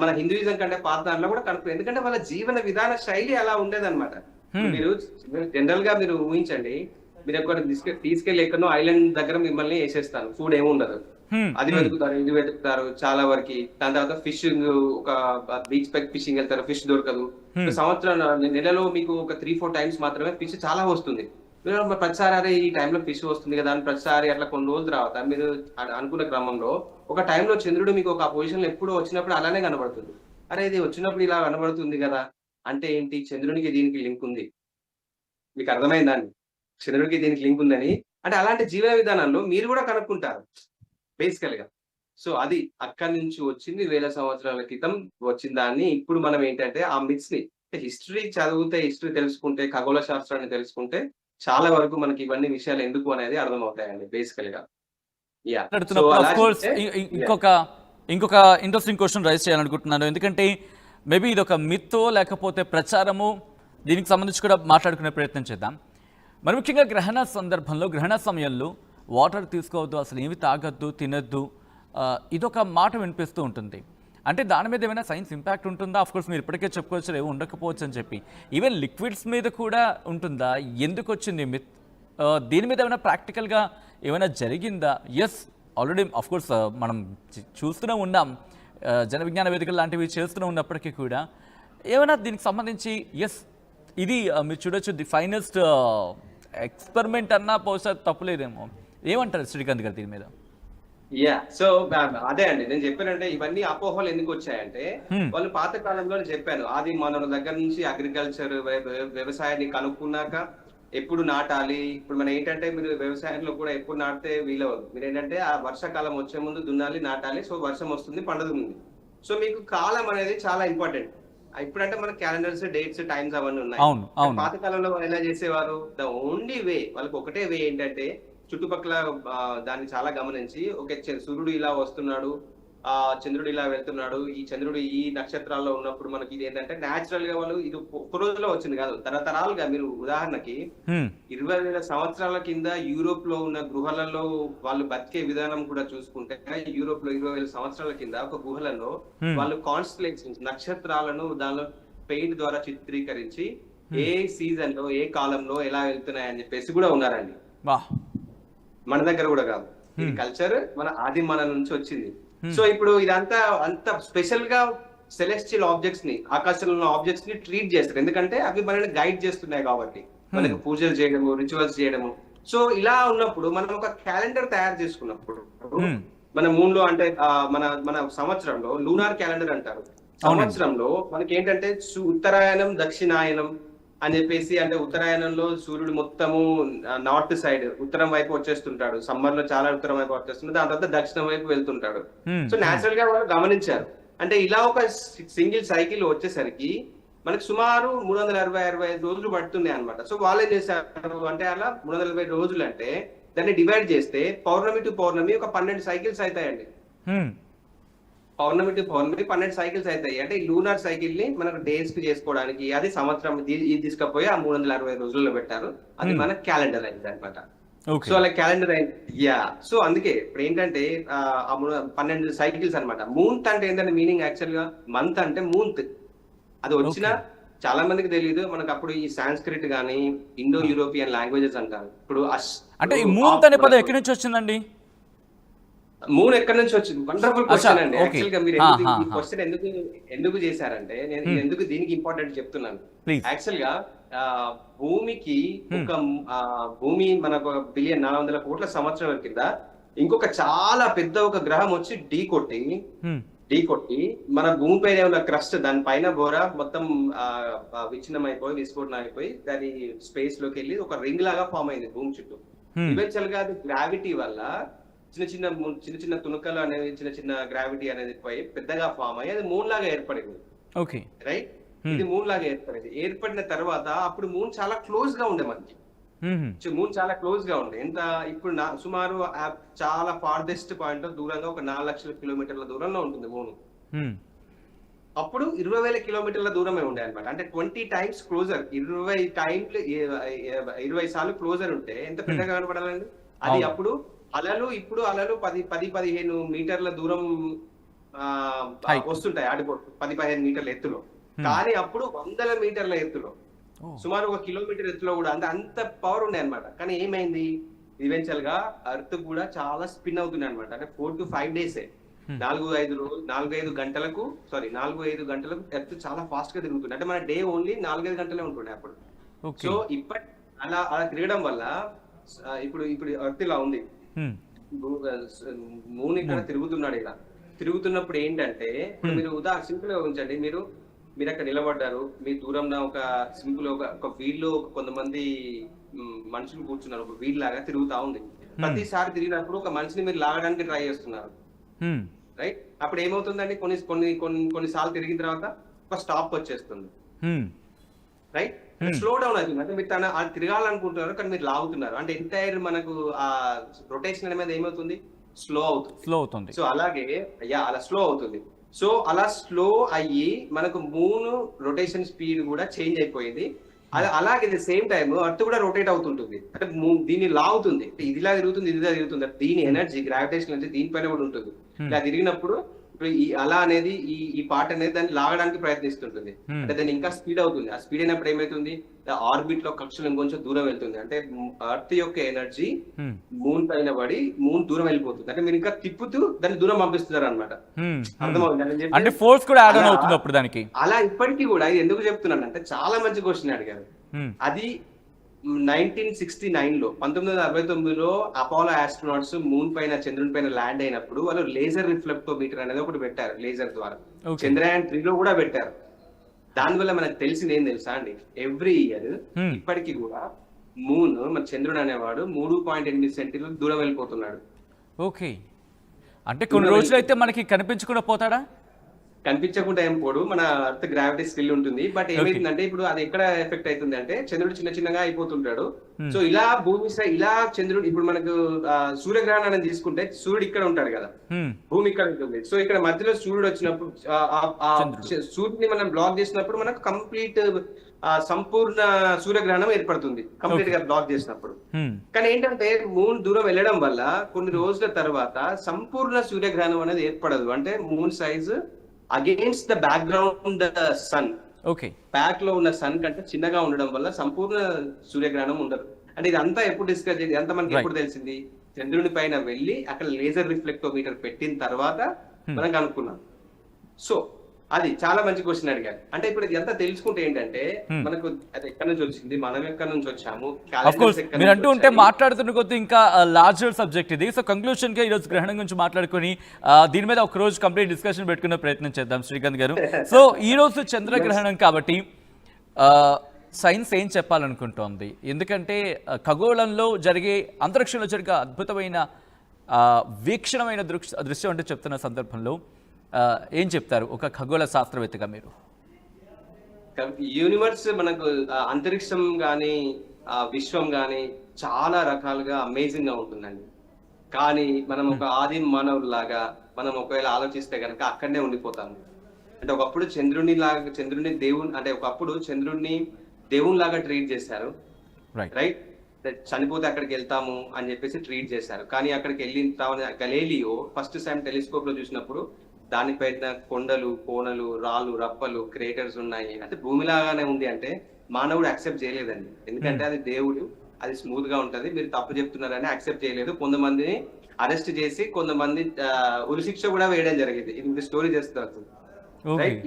మన హిందూయిజం కంటే పాత దాంట్లో కూడా కనుక్కుంటారు. ఎందుకంటే వాళ్ళ జీవన విధాన శైలి అలా ఉండేదన్నమాట. మీరు జనరల్ గా మీరు ఊహించండి, మీరు ఎక్కడ తీసుకెళ్లి ఎక్కడో ఐలాండ్ దగ్గర మిమ్మల్ని వేసేస్తాను, ఫుడ్ ఏమి ఉండదు, అది వెతుకుతారు ఇది వెతుకుతారు చాలా వరకు. దాని తర్వాత ఫిషింగ్, ఒక బీచ్ పైకి ఫిషింగ్ వెళ్తారు, ఫిష్ దొరకదు. సంవత్సరం నెలలో మీకు ఒక 3-4 టైమ్స్ మాత్రమే ఫిష్ చాలా వస్తుంది. మీరు ప్రతిసారి అదే ఈ టైంలో ఫిష్ వస్తుంది కదా అని ప్రతిసారి అట్లా కొన్ని రోజుల తర్వాత మీరు అనుకున్న క్రమంలో ఒక టైంలో చంద్రుడు మీకు ఒక పొజిషన్ లో ఎప్పుడు వచ్చినప్పుడు అలానే కనబడుతుంది. అరే ఇది వచ్చినప్పుడు ఇలా కనబడుతుంది కదా అంటే ఏంటి, చంద్రునికి దీనికి లింక్ ఉంది. మీకు అర్థమైందాన్ని, చంద్రుడికి దీనికి లింక్ ఉందని. అంటే అలాంటి జీవన విధానంలో మీరు కూడా కనుక్కుంటారు బేసికల్ గా. సో అది అక్కడి నుంచి వచ్చింది, వేల సంవత్సరాల క్రితం వచ్చిన దాన్ని ఇప్పుడు మనం ఏంటంటే ఆ మిత్స్ ని, హిస్టరీ చదివితే, హిస్టరీ తెలుసుకుంటే, ఖగోళ శాస్త్రాన్ని తెలుసుకుంటే చాలా వరకు మనకి ఇవన్నీ విషయాలు ఎందుకు అనేది అర్థమవుతాయండి బేసికల్ గా. యా సో ఇంకొక ఇంట్రెస్టింగ్ క్వశ్చన్ రైజ్ చేయాలనుకుంటున్నాను. ఎందుకంటే మేబీ ఇది ఒక మిత్తో లేకపోతే ప్రచారము, దీనికి సంబంధించి కూడా మాట్లాడుకునే ప్రయత్నం చేద్దాం. మరి ముఖ్యంగా గ్రహణ సందర్భంలో, గ్రహణ సమయంలో వాటర్ తీసుకోవద్దు, అసలు ఏమి తాగొద్దు, తినొద్దు, ఇదొక మాట వినిపిస్తూ ఉంటుంది. అంటే దాని మీద ఏమైనా సైన్స్ ఇంపాక్ట్ ఉంటుందా? ఆఫ్కోర్స్ మీరు ఇప్పటికే చెప్పుకోవచ్చు ఏమి ఉండకపోవచ్చు అని చెప్పి. ఈవెన్ లిక్విడ్స్ మీద కూడా ఉంటుందా? ఎందుకు వచ్చింది మిత్? దీని మీద ఏమైనా ప్రాక్టికల్గా ఏమైనా జరిగిందా? ఎస్, ఆల్రెడీ ఆఫ్కోర్స్ మనం చూస్తూనే ఉన్నాం, జన విజ్ఞాన వేదికలు లాంటివి చేస్తూనే ఉన్నప్పటికీ కూడా ఏమైనా దీనికి సంబంధించి ఎస్ ఇది మీరు చూడొచ్చు ది ఫైనెస్ట్ ఎక్స్పెరిమెంట్ అన్నా బహుశా తప్పులేదేమో. ఏమంటారు శ్రీకాంత్ గారు దీని మీద? యా సో అదే అండి నేను చెప్పానంటే ఇవన్నీ అపోహలు ఎందుకు వచ్చాయంటే, వాళ్ళు పాత కాలంలో చెప్పాను ఆది మానవుల దగ్గర నుంచి అగ్రికల్చర్ వ్యవసాయాన్ని కనుక్కున్నాక ఎప్పుడు నాటాలి. ఇప్పుడు మనం ఏంటంటే మీరు వ్యవసాయంలో కూడా ఎప్పుడు నాటితే వీలవదు. మీరు ఏంటంటే ఆ వర్షాకాలం వచ్చే ముందు దున్నాలి, నాటాలి. సో వర్షం వస్తుంది, పండుతుంది. సో మీకు కాలం అనేది చాలా ఇంపార్టెంట్. ఇప్పుడంటే మన క్యాలెండర్స్, డేట్స్, టైమ్స్ అవన్నీ ఉన్నాయి. పాత కాలంలో ఎలా చేసేవారు, ద ఓన్లీ వే వాళ్ళకి ఒకటే వే ఏంటంటే చుట్టుపక్కల దాన్ని చాలా గమనించి, ఓకే సూర్యుడు ఇలా వస్తున్నాడు, చంద్రుడు ఇలా వెళ్తున్నాడు, ఈ చంద్రుడు ఈ నక్షత్రాల్లో ఉన్నప్పుడు మనకి ఇది ఏంటంటే న్యాచురల్ గా వాళ్ళు ఇది ఒక రోజులో వచ్చింది కాదు, తరతరాలుగా. మీరు ఉదాహరణకి 20,000 సంవత్సరాల కింద యూరోప్ లో ఉన్న గుహలలో వాళ్ళు బతికే విధానం కూడా చూసుకుంటే, యూరోప్ లో 20,000 సంవత్సరాల కింద ఒక గుహలలో వాళ్ళు కాన్స్టలేషన్స్, నక్షత్రాలను దానిలో పెయింట్ ద్వారా చిత్రీకరించి ఏ సీజన్ లో ఏ కాలంలో ఎలా వెళ్తున్నాయని చెప్పేసి కూడా ఉన్నారండి. మన దగ్గర కూడా కాదు, ఇది కల్చర్ మన ఆది మన నుంచి వచ్చింది. సో ఇప్పుడు ఇదంతా అంత స్పెషల్ గా సెలెస్టియల్ ఆబ్జెక్ట్స్ ని, ఆకాశంలో ఉన్న ఆబ్జెక్ట్స్ ని ట్రీట్ చేస్తారు. ఎందుకంటే అవి మనల్ని గైడ్ చేస్తున్నాయి కాబట్టి, మనకి పూజలు చేయడము, రిచువల్స్ చేయడము. సో ఇలా ఉన్నప్పుడు మనం ఒక క్యాలెండర్ తయారు చేసుకున్నప్పుడు, మన మూన్ లో అంటే మన మన సంవత్సరంలో లూనార్ క్యాలెండర్ అంటారు. సంవత్సరంలో మనకి ఏంటంటే ఉత్తరాయణం, దక్షిణాయనం అని చెప్పేసి, అంటే ఉత్తరాయణంలో సూర్యుడు మొత్తము నార్త్ సైడ్ ఉత్తరం వైపు వచ్చేస్తుంటాడు, సమ్మర్ లో చాలా ఉత్తరం వైపు వచ్చేస్తుంటాడు, దాని తర్వాత దక్షిణం వైపు వెళ్తుంటాడు. సో నేచురల్ గా వాళ్ళు గమనించారు. అంటే ఇలా ఒక సింగిల్ సైకిల్ వచ్చేసరికి మనకి సుమారు 365 రోజులు పడుతున్నాయి అనమాట. సో వాళ్ళు ఏం చేశారు అంటే, అలా 340 రోజులు అంటే దాన్ని డివైడ్ చేస్తే పౌర్ణమి టు పౌర్ణమి ఒక 12 సైకిల్స్ అవుతాయండి. పౌర్ణమి టు పౌర్ణమి 12 సైకిల్స్ అవుతాయి. అంటే ఈ లూనార్ సైకిల్ ని మనకు డేస్ కి చేసుకోవడానికి అది సంవత్సరం తీసుకపోయి ఆ 360 రోజుల్లో పెట్టారు. అది మన క్యాలెండర్ అయింది అనమాట. సో అలా క్యాలెండర్ అయింది. యా సో అందుకే ఇప్పుడు ఏంటంటే 12 సైకిల్స్ అనమాట. మూంత్ అంటే ఏంటంటే మీనింగ్ యాక్చువల్ గా మంత్ అంటే మూంత్. అది వచ్చిన చాలా మందికి తెలియదు. మనకు అప్పుడు ఈ సాంస్క్రిట్ గానీ, ఇండో యూరోపియన్ లాంగ్వేజెస్ అంటారు. ఇప్పుడు అంటే ఈ మూంత్ అనే పదం ఎక్కడి నుంచి వచ్చిందండి? మూన్ ఎక్కడి నుంచి వచ్చింది? వండర్ఫుల్ క్వశ్చన్ అండి. యాక్చువల్ గా మీరు ఈ క్వశ్చన్ ఎందుకు చేశారంటే, నేను ఎందుకు దీనికి ఇంపార్టెంట్ చెప్తున్నాను. యాక్చువల్ గా భూమికి ఒక భూమి మనకు 1,400 కోట్ల సంవత్సరాల కింద ఇంకొక చాలా పెద్ద ఒక గ్రహం వచ్చి ఢీ కొట్టి మన భూమి పైన ఉన్న క్రస్ట్, దాని పైన బోర మొత్తం విచ్ఛిన్నం అయిపోయి, విస్ఫోటనం అయిపోయి, దాని స్పేస్ లోకి వెళ్ళి ఒక రింగ్ లాగా ఫామ్ అయింది భూమి చుట్టూ. ఈవెన్చువల్ గా అది గ్రావిటీ వల్ల చిన్న చిన్న తునకలు అనేది, చిన్న చిన్న గ్రావిటీ అనేది పోయి పెద్దగా ఫామ్ అయ్యి అది మూన్ లాగా ఏర్పడింది. ఓకే రైట్, ఇది మూన్ లాగా ఏర్పడింది. ఏర్పడిన తర్వాత అప్పుడు మూన్ చాలా క్లోజ్ గా ఉండే మనకి. మూన్ చాలా క్లోజ్ గా ఉండే. ఎంత ఇప్పుడు సుమారు చాలా ఫార్దెస్ట్ పాయింట్ దూరంగా ఒక 4 లక్షల కిలోమీటర్ల దూరంలో ఉంటుంది మూన్. అప్పుడు 20,000 కిలోమీటర్ల దూరమే ఉండే అనమాట. అంటే 20 టైమ్స్ క్లోజర్. 20 సార్లు క్లోజర్ ఉంటే ఎంత పెద్దగా కనపడాలండి అది. అప్పుడు ఇప్పుడు అలలు 10-15 మీటర్ల దూరం వస్తుంటాయి ఆడిపోతు 10-15 మీటర్ల ఎత్తులో. కానీ అప్పుడు 100 మీటర్ల ఎత్తులో, సుమారు 1 కిలోమీటర్ ఎత్తులో కూడా అంత పవర్ ఉండే అనమాట. కానీ ఏమైంది, ఈవెన్చువల్ గా అర్త్ కూడా చాలా స్పిన్ అవుతుంది అనమాట. అంటే 4 to 5 days 4-5 గంటలకు ఎర్త్ చాలా ఫాస్ట్ గా తిరుగుతుంది. అంటే మన డే ఓన్లీ 4-5 గంటలే ఉంటుండే అప్పుడు. సో ఇప్పటి అలా తిరగడం వల్ల ఇప్పుడు ఎర్త్ ఇలా ఉంది, మూన్ ఇక్కడ తిరుగుతున్నాడు. ఇలా తిరుగుతున్నప్పుడు ఏంటంటే, మీరు సింపుల్ గా ఉంచండి, మీరు అక్కడ నిలబడ్డారు, మీ దూరంలో ఒక సింపుల్ ఒక వీల్ లో కొంతమంది మనుషులు కూర్చున్నారు, ఒక వీల్ లాగా తిరుగుతా ఉంది. ప్రతిసారి తిరిగినప్పుడు ఒక మనిషిని మీరు లాగడానికి ట్రై చేస్తున్నారు, రైట్? అప్పుడు ఏమవుతుందండి, కొన్నిసార్లు తిరిగిన తర్వాత ఒక స్టాప్ వచ్చేస్తుంది, రైట్? స్లో డౌన్ అవుతుంది. అంటే మీరు అది తిరగాలనుకుంటున్నారు కానీ మీరు లాగుతున్నారు, అంటే ఎంటైర్ మనకు ఆ రొటేషన్ అనేది ఏమవుతుంది, స్లో అవుతుంది. సో అలాగే అలా స్లో అవుతుంది. సో అలా స్లో అయ్యి మనకు మూన్ రొటేషన్ స్పీడ్ కూడా చేంజ్ అయిపోయింది. అలాగే సేమ్ టైం అర్త్ కూడా రొటేట్ అవుతుంటుంది. అంటే దీన్ని లాగుతుంది, ఇదిలా తిరుగుతుంది. దీని ఎనర్జీ గ్రావిటేషన్ అనేది దీనిపైన కూడా ఉంటుంది. ఇలా తిరిగినప్పుడు ఇప్పుడు అలా అనేది ఈ పార్ట్ అనేది దాన్ని లాగడానికి ప్రయత్నిస్తుంటుంది. అంటే దాన్ని ఇంకా స్పీడ్ అవుతుంది. ఆ స్పీడ్ అయినప్పుడు ఏమైతుంది, ఆర్బిట్ లో కక్షలు ఇంకొంచెం దూరం వెళ్తుంది. అంటే అర్త్ యొక్క ఎనర్జీ మూన్ పైన పడి మూన్ దూరం వెళ్ళిపోతుంది. అంటే మీరు ఇంకా తిప్పుతూ దాన్ని దూరం పంపిస్తున్నారు అనమాట. అర్థమవుతుంది అంటే ఫోర్స్ కూడా యాడ్ ఆన్ అవుతుంది అప్పుడు దానికి. అలా ఇప్పటికీ కూడా ఇది ఎందుకు చెప్తున్నాను అంటే, చాలా మంచి క్వశ్చన్ అడిగారు. అది 1969 లో 1969లో అపోలో ఆస్ట్రోనాట్స్ మూన్ పైన చంద్రుని పైన ల్యాండ్ అయినప్పుడు వాళ్ళు లేజర్ రిఫ్లెక్టోమీటర్ అనేది ఒకటి పెట్టారు, లేజర్ ద్వారా. చంద్రయాన్ 3 లో కూడా పెట్టారు. దానివల్ల మనకు తెలిసింది ఏం తెలుసా అండి, ఎవ్రీ ఇయర్ ఇప్పటికీ కూడా మూన్ మన చంద్రుడు అనేవాడు 3.8 సెంటీమీటర్లు దూరం వెళ్ళిపోతున్నాడు. ఓకే, అంటే కొన్ని రోజులు అయితే మనకి కనిపించకుండా పోతాడా? కనిపించకుండా ఏం పోడు, మన అర్త్ గ్రావిటీ స్టిల్ ఉంటుంది. బట్ ఏమైతుందంటే, ఇప్పుడు అది ఎక్కడ ఎఫెక్ట్ అవుతుంది అంటే, చంద్రుడు చిన్నగా అయిపోతుంటాడు. సో ఇలా భూమి ఇలా చంద్రుడు, ఇప్పుడు మనకు సూర్యగ్రహణాన్ని తీసుకుంటే సూర్యుడు ఇక్కడ ఉంటాడు కదా, భూమి ఇక్కడ ఉంటుంది. సో ఇక్కడ మధ్యలో సూర్యుడు వచ్చినప్పుడు సూర్యుడిని మనం బ్లాక్ చేసినప్పుడు మనకు కంప్లీట్ సంపూర్ణ సూర్యగ్రహణం ఏర్పడుతుంది, కంప్లీట్ గా బ్లాక్ చేసినప్పుడు. కానీ ఏంటంటే, మూన్ దూరం వెళ్ళడం వల్ల కొన్ని రోజుల తర్వాత సంపూర్ణ సూర్యగ్రహణం అనేది ఏర్పడదు. అంటే moon size against the background sun, back లో ఉన్న సన్ కంటే చిన్నగా ఉండడం వల్ల సంపూర్ణ సూర్యగ్రహణం ఉండదు. అంటే ఇదంతా ఎప్పుడు డిస్కస్ చేసి అంతా మనకి ఎప్పుడు తెలిసింది, చంద్రుని పైన వెళ్ళి అక్కడ లేజర్ రిఫ్లెక్టోమీటర్ పెట్టిన తర్వాత మనం అనుకున్నాం. సో అది చాలా మంచి క్వశ్చన్ అడిగారు. అంటే ఇప్పుడు ఇది అంతా తెలుసుకుంటే ఏంటంటే, మనకు అది ఎక్కడి నుంచి వచ్చింది, మనం ఎక్కడి నుంచి వచ్చాము, మీరు అంటూ ఉంటే మాట్లాడుతున్న కొద్ది ఇంకా లార్జర్ సబ్జెక్ట్ ఇది. సో కంక్లూషన్ గా ఈరోజు గ్రహణం గురించి మాట్లాడుకుని దీని మీద ఒక రోజు కంప్లీట్ డిస్కషన్ పెట్టుకునే ప్రయత్నం చేద్దాం శ్రీకాంత్ గారు. సో ఈ రోజు చంద్రగ్రహణం కాబట్టి సైన్స్ ఏం చెప్పాలనుకుంటోంది, ఎందుకంటే ఖగోళంలో జరిగే అంతరిక్షంలో జరిగే అద్భుతమైన వీక్షణమైన దృశ్యం అంటే చెప్తున్న సందర్భంలో ఏం చెప్తారు ఒక ఖగోళ శాస్త్రవేత్తగా మీరు? యూనివర్స్ మనకు అంతరిక్షం గాని విశ్వం గాని చాలా రకాలుగా అమేజింగ్ గా ఉంటుందండి. కానీ మనం ఒక ఆది మానవులాగా మనం ఒకవేళ ఆలోచిస్తే కనుక అక్కడనే ఉండిపోతాము. అంటే ఒకప్పుడు చంద్రుడిని దేవుని లాగా ట్రీట్ చేశారు, రైట్? చనిపోతే అక్కడికి వెళ్తాము అని చెప్పేసి ట్రీట్ చేశారు. కానీ అక్కడికి వెళ్ళిన తర్వాత గలీలియో ఫస్ట్ టైం టెలిస్కోప్ లో చూసినప్పుడు దానిపైన కొండలు, కోనలు, రాళ్ళు, రప్పలు, క్రేటర్స్ ఉన్నాయి. అంటే భూమిలాగానే ఉంది. అంటే మానవుడు యాక్సెప్ట్ చేయలేదండి, ఎందుకంటే అది దేవుడు, అది స్మూత్ గా ఉంటది, మీరు తప్పు చెప్తున్నారని యాక్సెప్ట్ చేయలేదు. కొంతమందిని అరెస్ట్ చేసి కొంతమంది ఉరిశిక్ష కూడా వేయడం జరిగింది. ఇది స్టోరీ చేస్తారు, రైట్?